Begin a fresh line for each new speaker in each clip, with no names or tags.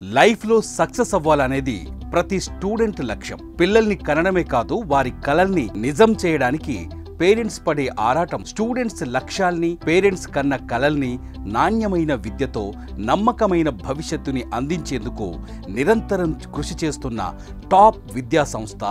Life లో success అవ్వాలనేది ప్రతి student లక్ష్యం. పిల్లల్ని కనడమే కాదు, వారి కలల్ని నిజం చేయడానికి పేరెంట్స్ పడే ఆరాటం. స్టూడెంట్స్ లక్ష్యాల్ని, పేరెంట్స్ కన్న కలల్ని నాణ్యమైన విద్యతో నమ్మకమైన భవిష్యత్తుని అందించేందుకు నిరంతరం కృషి చేస్తున్న టాప్ విద్యా సంస్థ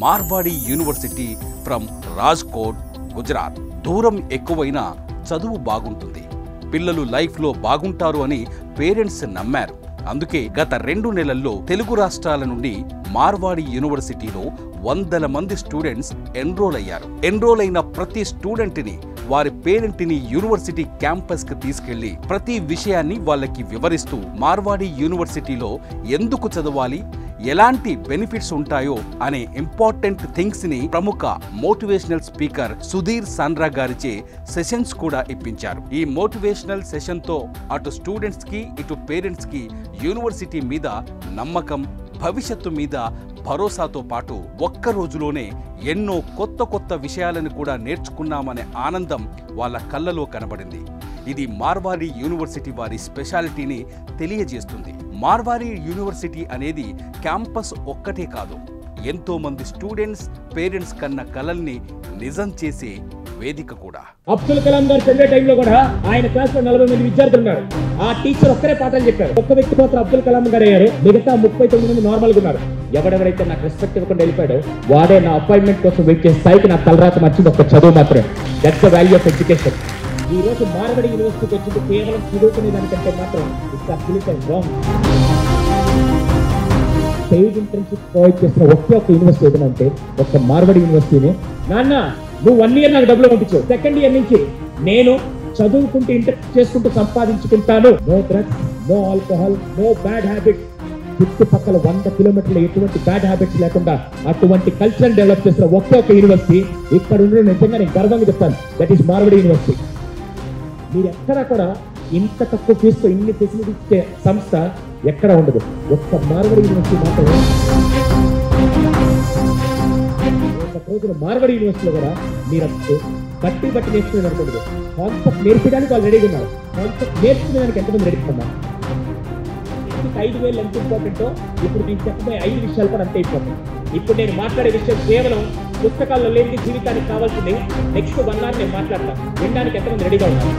మార్వాడి యూనివర్సిటీ ఫ్రమ్ రాజ్కోట్, గుజరాత్. దూరం ఎక్కువైనా చదువు బాగుంటుంది, పిల్లలు లైఫ్లో బాగుంటారు అని పేరెంట్స్ నమ్మారు. అందుకే గత 2 నెలల్లో తెలుగు రాష్ట్రాల నుండి మార్వాడి యూనివర్సిటీలో వందల మంది స్టూడెంట్స్ ఎన్రోల్ అయ్యారు. ఎన్రోల్ అయిన ప్రతి స్టూడెంట్ని, వారి పేరెంట్ని యూనివర్సిటీ క్యాంపస్ కి తీసుకెళ్లి ప్రతి విషయాన్ని వాళ్ళకి వివరిస్తూ మార్వాడి యూనివర్సిటీలో ఎందుకు చదవాలి, ఎలాంటి బెనిఫిట్స్ ఉంటాయో అనే ఇంపార్టెంట్ థింగ్స్ ని ప్రముఖ మోటివేషనల్ స్పీకర్ సుధీర్ సాండ్రా గారిచే సెషన్స్ కూడా ఇప్పించారు. ఈ మోటివేషనల్ సెషన్ తో అటు స్టూడెంట్స్ కి, ఇటు పేరెంట్స్ కి యూనివర్సిటీ మీద నమ్మకం, భవిష్యత్తు మీద భరోసాతో పాటు ఒక్క రోజులోనే ఎన్నో కొత్త విషయాలను కూడా నేర్చుకున్నామనే ఆనందం వాళ్ళ కళ్ళలో కనబడింది. ఇది మార్వాడి యూనివర్సిటీ వారి స్పెషాలిటీని తెలియజేస్తుంది. మార్వాడి యూనివర్సిటీ అనేది క్యాంపస్ ఒక్కటే కాదు, ఎంతో మంది స్టూడెంట్స్, పేరెంట్స్ కన్న కలల్ని నిజం చేసే వేదిక కూడా.
అబ్దుల్ కలాం గారు చదివే టైంలో కూడా ఆయన క్లాస్ లో 40 మంది విద్యార్థులు ఉన్నారు. ఆ టీచర్ ఒక్కరే పాఠాలు చెప్పారు. ఒక్క వ్యక్తి మాత్రం అబ్దుల్ కలాం గారు అయ్యారు, మిగతా 39 మంది నార్మల్ గా ఉన్నారు. ఎవరెవరైతే నాకు రెస్పెక్ట్ ఇవ్వకుండా వెళ్ళిపోయాడో వాడే నా అపాయింట్మెంట్ కోసం వెయిట్ చేసే స్థాయికి నా తలరాత మర్చింది ఒక్క చదువు మాత్రమే. That's the value of education. ఈ రోజు మార్వాడి యూనివర్సిటీకి వచ్చింది కేవలం చదువుకునే దానికంటే మాత్రం it's absolutely wrong. Paid internship provide చేసిన ఒకే ఒక యూనివర్సిటీ ఏదంటే ఒక్క మార్వాడి యూనివర్సిటీనే. నాన్న నువ్వు 1 year నాకు డబ్బులు పంపించు, 2nd year నుంచి నేను చదువుకుంటూ ఇంటర్న్షిప్ చేసుకుంటూ సంపాదించుకుంటాను. No drugs, no alcohol, no bad habits. చుట్టుపక్కల 100 కిలోమీటర్లు ఎటువంటి బ్యాడ్ హ్యాబిట్స్ లేకుండా అటువంటి కల్చర్ డెవలప్ చేసిన ఒకే ఒక యూనివర్సిటీ ఇక్కడ ఉండడం నిజంగా నేను గర్వంగా చెప్తాను. That is Marwadi University. మీరు ఎక్కడా కూడా ఇంత తక్కువ ఫీజుతో ఇన్ని ఫెసిలిటీస్ ఇచ్చే సంస్థ ఎక్కడ ఉండదు. ఒక్క మార్వాడి యూనివర్సిటీ మాత్రమే. రోజున మార్వాడి యూనివర్సిటీలో కూడా మీరు బట్టి నేర్చుకుని అనుకోండి. కాన్సెప్ట్ నేర్పించడానికి వాళ్ళు రెడీగా ఉన్నారు. కాన్సెప్ట్ నేర్చుకునేదానికి ఎంతమంది రెడీ ఉన్నారు? 5,000 ఎంత ఇంపార్టెంటో ఇప్పుడు నేను చెప్పబోయే 5 విషయాలు కూడా అంతే ఇంపార్టెంట్. ఇప్పుడు నేను మాట్లాడే విషయం కేవలం పుస్తకాల్లో లేని జీవితానికి కావాల్సింది. నెక్స్ట్ 1 hour నేను మాట్లాడతాను. వినడానికి ఎంతమంది రెడీగా ఉన్నారు?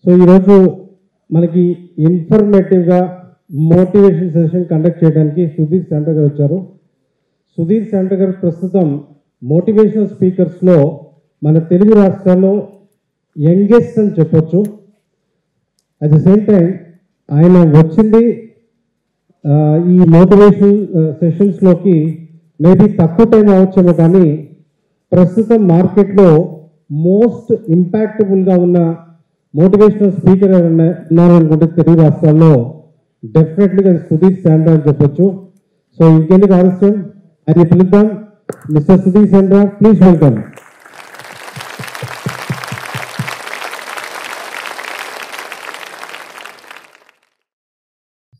సో ఈరోజు మనకి ఇన్ఫర్మేటివ్గా మోటివేషన్ సెషన్ కండక్ట్ చేయడానికి సుధీర్ సాండ్రా గారు వచ్చారు. సుధీర్ సాండ్రా గారు ప్రస్తుతం మోటివేషనల్ స్పీకర్స్లో మన తెలుగు రాష్ట్రాల్లో యంగెస్ట్ అని చెప్పొచ్చు. అట్ ద సేమ్ టైం ఆయన వచ్చింది ఈ మోటివేషన్ సెషన్స్లోకి మేబీ తక్కువ టైం అవచ్చేమో, కానీ ప్రస్తుతం మార్కెట్లో మోస్ట్ ఇంపాక్టబుల్గా ఉన్న మోటివేషనల్ స్పీకర్ ఉన్నారు అనుకుంటే తెలుగు రాష్ట్రాల్లో డెఫినెట్లీగా సుధీర్ సాండ్రా అని చెప్పొచ్చు. సో ఇంకెందుకు ఆలస్యం, అది పిలుద్దాం. Mister Sudheer Sandra, please welcome.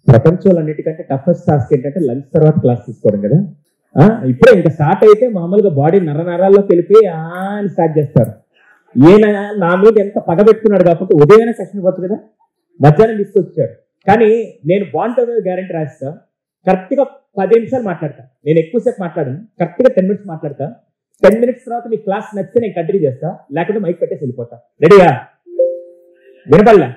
ప్రపంచంలో అన్నిటికంటే టఫెస్ట్ టాస్క్ ఏంటంటే లంచ్ తర్వాత క్లాస్ తీసుకోవడం కదా. ఇప్పుడే ఇంకా స్టార్ట్ అయితే మామూలుగా బాడీ నరాల్లో తెలిపి అని స్టార్ట్ చేస్తారు. ఈయన నా మీద ఎంత పగబెట్టుకున్నాడు కాబట్టి ఉదయమైనా సెషన్ ఇవ్వచ్చు కదా, మధ్యాహ్నం తీసుకొచ్చాడు. కానీ నేను బాగుంటుంది గ్యారెంటీ రాస్తా. కరెక్ట్గా 10 నిమిషాలు మాట్లాడతా. నేను ఎక్కువసేపు మాట్లాడను, కరెక్ట్గా 10 minutes మాట్లాడతా. 10 minutes తర్వాత మీ క్లాస్ నచ్చితే నేను కంటిన్యూ చేస్తా, లేకపోతే మైక్ పెట్టేసి వెళ్ళిపోతా. రెడీగా? వినపడలే?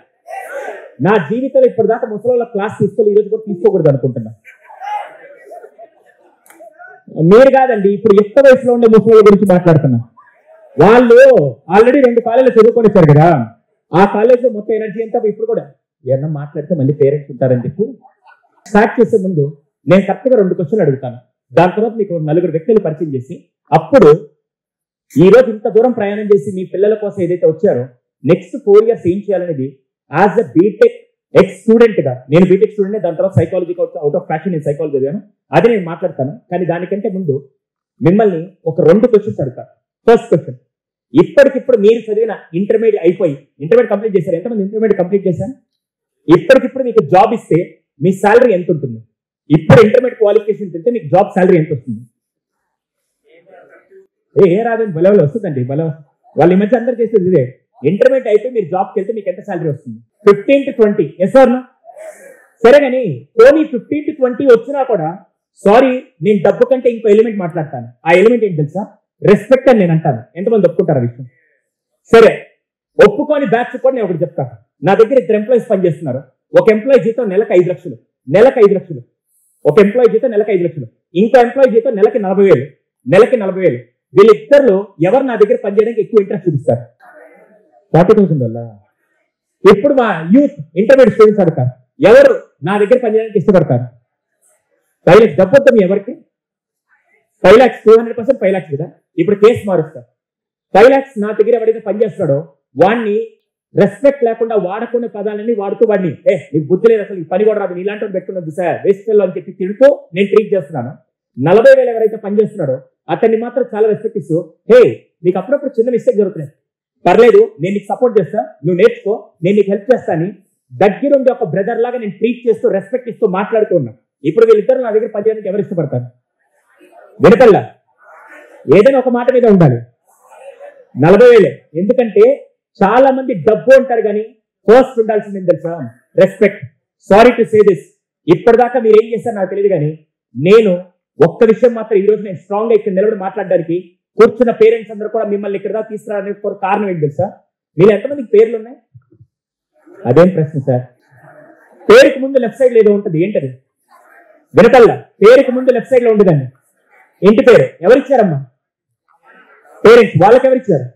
నా జీవితంలో ఇప్పటిదాకా ముసలి క్లాస్ తీసుకోవాలి, ఈరోజు కూడా తీసుకోకూడదు అనుకుంటున్నా. మీరు కాదండి, ఇప్పుడు యుక్త వయసులో ఉండే ముసలి గురించి మాట్లాడుతున్నా. వాళ్ళు ఆల్రెడీ 2 కాలేజీలో చదువుకొని వచ్చారు కదా, ఆ కాలేజీలో మొత్తం ఎనర్జీ అంతా ఇప్పుడు కూడా ఏమన్నా మాట్లాడితే మళ్ళీ పేరెంట్స్ ఉంటారని చెప్పి స్టార్ట్ చేసే ముందు నేను కరెక్ట్గా 2 క్వశ్చన్లు అడుగుతాను. దాని తర్వాత మీకు 4 వ్యక్తులు పరిచయం చేసి, అప్పుడు ఈ రోజు ఇంత దూరం ప్రయాణం చేసి మీ పిల్లల కోసం ఏదైతే వచ్చారో నెక్స్ట్ 4 years ఏం చేయాలనేది as a BTech ex student గా, నేను బీటెక్ స్టూడెంట్, దాని తర్వాత సైకాలజీ అవుట్ ఆఫ్ ప్యాషన్ నేను సైకాలజీ చదివాను, అది నేను మాట్లాడతాను. కానీ దానికంటే ముందు మిమ్మల్ని ఒక 2 క్వశ్చన్స్ అడుగుతాను. ఫస్ట్ క్వశ్చన్, ఇప్పటికిప్పుడు మీరు చదివిన ఇంటర్మీడియట్ అయిపోయి ఇంటర్మీడియట్ కంప్లీట్ చేశారు. ఎంతమంది ఇంటర్మీడియట్ కంప్లీట్ చేశారు? ఇప్పటికిప్పుడు మీకు జాబ్ ఇస్తే మీ శాలరీ ఎంత ఉంటుంది? ఇప్పుడు ఇంటర్మీడియట్ క్వాలిఫికేషన్ తింటే మీకు జాబ్ శాలరీ ఎంత వస్తుంది? ఏ రాదండి, బల వస్తుందండి. బల వాళ్ళు ఈ మధ్య అందరు చేసేది ఇదే. ఇంటర్మీడియట్ అయిపోయి మీరు జాబ్కి వెళ్తే మీకు ఎంత శాలరీ వస్తుంది? 15 to 20. Yes sir? సరే కానీ పోనీ 15 to 20 వచ్చినా కూడా సారీ, నేను డబ్బు కంటే ఇంకో ఎలిమెంట్ మాట్లాడతాను. ఆ ఎలిమెంట్ ఏంటి తెలుసా? రెస్పెక్ట్ అని నేను అంటాను. ఎంతమంది ఒప్పుకుంటారు ఆ విషయం? సరే, ఒప్పుకొని బ్యాచ్ కూడా నేను ఒకటి చెప్తాను. నా దగ్గర 2 ఎంప్లాయీస్ పనిచేస్తున్నారు. ఒక ఎంప్లాయీ జీతం నెలకు 5 లక్షలు. ఒక ఎంప్లాయీ జీతం నెలకు 5 లక్షలు. ఇంకో ఎంప్లాయీ జీతం నెలకి 40,000. వీళ్ళిద్దరు ఎవరు నా దగ్గర పనిచేయడానికి ఎక్కువ ఇంట్రెస్ట్ చూపిస్తారు? 40,000 వల్ల. ఇప్పుడు మా యూత్ ఇంటర్మీడియట్ స్టూడెంట్స్ అడుగుతారు, ఎవరు నా దగ్గర పనిచేయడానికి ఇష్టపడతారు? 5 లక్షలు డబ్బు వద్దాం ఎవరికి? 5 lakhs 200% 5 lakhs కదా. ఇప్పుడు కేసు మారుస్తారు. 5 lakhs నా దగ్గర ఎవరైతే పనిచేస్తాడో వాడిని రెస్పెక్ట్ లేకుండా వాడకునే పదాలన్నీ వాడుతూ వాడిని నీకు బుద్ధి లేదు, అసలు పని కూడా రాదు, ఇలాంటి పెట్టుకున్నది సార్ వేస్ట్ అని చెప్పి తిడుతూ నేను ట్రీట్ చేస్తున్నాను. 40,000 ఎవరైతే పనిచేస్తున్నాడో అతన్ని మాత్రం చాలా రెస్పెక్ట్ ఇస్తూ, హే నీకు అప్పుడప్పుడు చిన్న మిస్టేక్ జరుగుతున్నాయి, పర్లేదు నేను నీకు సపోర్ట్ చేస్తా, నువ్వు నేర్చుకో, నేను నీకు హెల్ప్ చేస్తాను, దగ్గరుండి ఒక బ్రదర్ లాగా నేను ట్రీట్ చేస్తూ రెస్పెక్ట్ ఇస్తూ మాట్లాడుతూ ఉన్నా. ఇప్పుడు వీళ్ళిద్దరు నా దగ్గర పనిచేయడానికి ఎవరు ఇష్టపడతారు? వినపల్లా ఏదైనా ఒక మాట మీద ఉండాలి. 40,000. ఎందుకంటే చాలా మంది డబ్బు అంటారు కానీ ఫస్ట్ ఉండాల్సింది ఏం తెలుసా? Respect. Sorry to say this, ఇప్పటిదాకా మీరు ఏం చేశారు నాకు తెలియదు కానీ నేను ఒక్క విషయం మాత్రం ఈ రోజు నేను స్ట్రాంగ్ గా ఇక్కడ నిలబడి మాట్లాడడానికి కూర్చున్న పేరెంట్స్ అందరూ కూడా మిమ్మల్ని ఇక్కడ దాకా తీసుకురావడానికి కారణం ఏంటి తెలుసా? మీరు ఎంతమందికి పేర్లు ఉన్నాయి? అదేం ప్రశ్న సార్? పేరుకి ముందు లెఫ్ట్ సైడ్ లో ఏదో ఉంటుంది, ఏంటది? వినపల్లా పేరుకి ముందు లెఫ్ట్ సైడ్ లో ఉండదండి. ఇంటి పేరు ఎవరిచ్చారమ్మా? పేరెంట్స్. వాళ్ళకెవరిచ్చారు?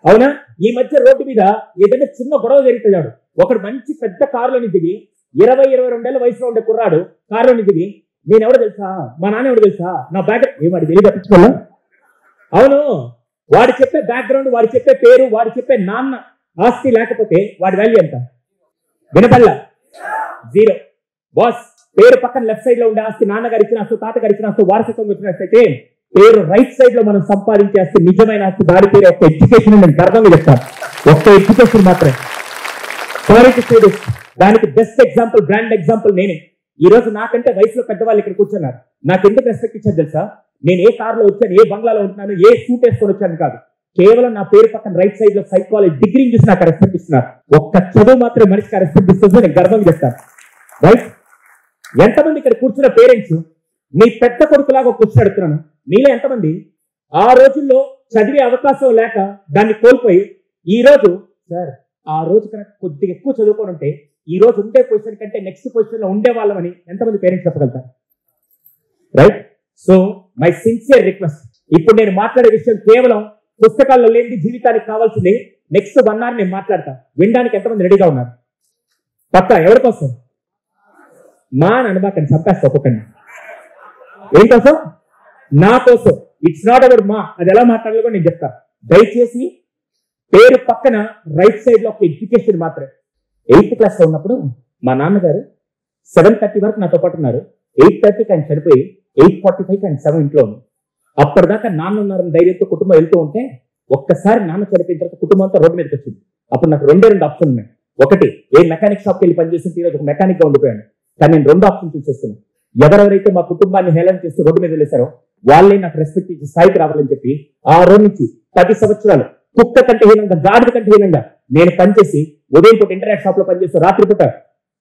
అవునా? ఈ మధ్య రోడ్డు మీద ఏదైనా చిన్న గొడవ జరుగుతాడు, ఒకడు మంచి పెద్ద కారులోని దిగి 20-22 ఏళ్ల వయసులో ఉండే కుర్రాడు కారులోని దిగి, నేను ఎవడో తెలుసా, మా నాన్న ఎవడో తెలుసా, నా బ్యాక్ వాడి తెలియ తప్పించుకోవాలా? అవును, వాడు చెప్పే బ్యాక్గ్రౌండ్, వాడు చెప్పే పేరు, వాడు చెప్పే నాన్న ఆస్తి లేకపోతే వాడి వాల్యూ ఎంత? వినపల్లా 0. బాస్, పేరు పక్కన లెఫ్ట్ సైడ్ లో ఉండే ఆస్తి నాన్నగారు ఇచ్చిన ఆస్తి, తాతగారు ఇచ్చిన ఆస్తి, వారసత్వం వచ్చినట్లయితే పేరు రైట్ సైడ్ లో మనం సంపాదించే ఆస్తి, నిజమైన ఆస్తి, దాని పేరు ఒక్క ఎడ్యుకేషన్. నేను గర్వంగా చెప్తాను, ఒక్క ఎడ్యుకేషన్ మాత్రమే. సారీ టు సే దిస్, దానికి బెస్ట్ ఎగ్జాంపుల్, బ్రాండ్ ఎగ్జాంపుల్ నేనే. ఈ రోజు నాకంటే వయసులో పెద్దవాళ్ళు ఇక్కడ కూర్చున్నారు. నాకు ఎందుకు రెస్పెక్ట్ ఇచ్చారు తెలుసా? నేను ఏ కార్లో వచ్చాను, ఏ బంగ్లాలో ఉంటున్నాను, ఏ సూట్ వేసుకొని వచ్చాను కాదు, కేవలం నా పేరు పక్కన రైట్ సైడ్ లో సైకాలజీ డిగ్రీని చూసి నాకు రెస్పెక్ట్ ఇస్తున్నారు. ఒక్క చదువు మాత్రమే మనిషికి రెస్పెక్ట్ ఇస్తుంది, నేను గర్వంగా చెప్తాను. రైట్? ఎంతమంది ఇక్కడ కూర్చున్న పేరెంట్స్ మీ పెద్ద కొడుకులాగా క్వశ్చన్ అడుగుతున్నాను, మీలో ఎంతమంది ఆ రోజుల్లో చదివే అవకాశం లేక దాన్ని కోల్పోయి ఈ రోజు సార్ ఆ రోజు కనుక కొద్దిగా ఎక్కువ చదువుకొని ఉంటే ఈ రోజు ఉండే పొజిషన్ కంటే నెక్స్ట్ పొజిషన్ లో ఉండే వాళ్ళమని ఎంతమంది పేరెంట్స్ చెప్పగలుగుతారు? Right? So my sincere request, ఇప్పుడు నేను మాట్లాడే విషయం కేవలం పుస్తకాల్లో లేని జీవితానికి కావాల్సింది. నెక్స్ట్ 1 hour నేను మాట్లాడతా, వినడానికి ఎంతమంది రెడీగా ఉన్నారు? పక్కా? ఎవరి కోసం? మా అనబాకండి, చంపేస్తా ఒక్కొక్కడిని. ఏం కోసం? నా కోసం. ఇట్స్ నాట్ అబౌట్ మా, అది ఎలా మాట్లాడాలో కూడా నేను చెప్తాను. దయచేసి పేరు పక్కన రైట్ సైడ్ లో ఒక ఎడ్యుకేషన్ మాత్రమే. 8th class లో ఉన్నప్పుడు మా నాన్నగారు 7:30 వరకు నాతో పాటు ఉన్నారు. 8:30కి ఆయన చనిపోయి 8:45కి ఆయన 7 ఇంట్లో ఉంది. అప్పటిదాకా నాన్న ఉన్నారని ధైర్యంతో కుటుంబం వెళ్తూ ఉంటే ఒక్కసారి నాన్న చనిపోయిన తర్వాత కుటుంబం అంతా రోడ్డు మీదకి వచ్చింది. అప్పుడు నాకు 2 ఆప్షన్ ఉన్నాయి. ఒకటి, ఏ మెకానిక్ షాప్కి వెళ్ళి పనిచేస్తుంటే ఈరోజు ఒక మెకానిక్ గా ఉండిపోయాను. కానీ నేను 2 ఆప్షన్ చూసేస్తున్నాను. ఎవరెవరైతే మా కుటుంబాన్ని హేళన చేస్తూ రోడ్డు మీద వెళ్ళేశారో వాళ్ళే నాకు రెస్పెక్ట్ ఇచ్చి స్థాయికి రావాలని చెప్పి ఆ రోజు నుంచి 10 సంవత్సరాలు కుక్క కంటే హీనంగా, గాడిద కంటే హీనంగా నేను పనిచేసి ఉదయం పూట ఇంటర్నెట్ షాప్ లో పనిచేస్తూ, రాత్రిపూట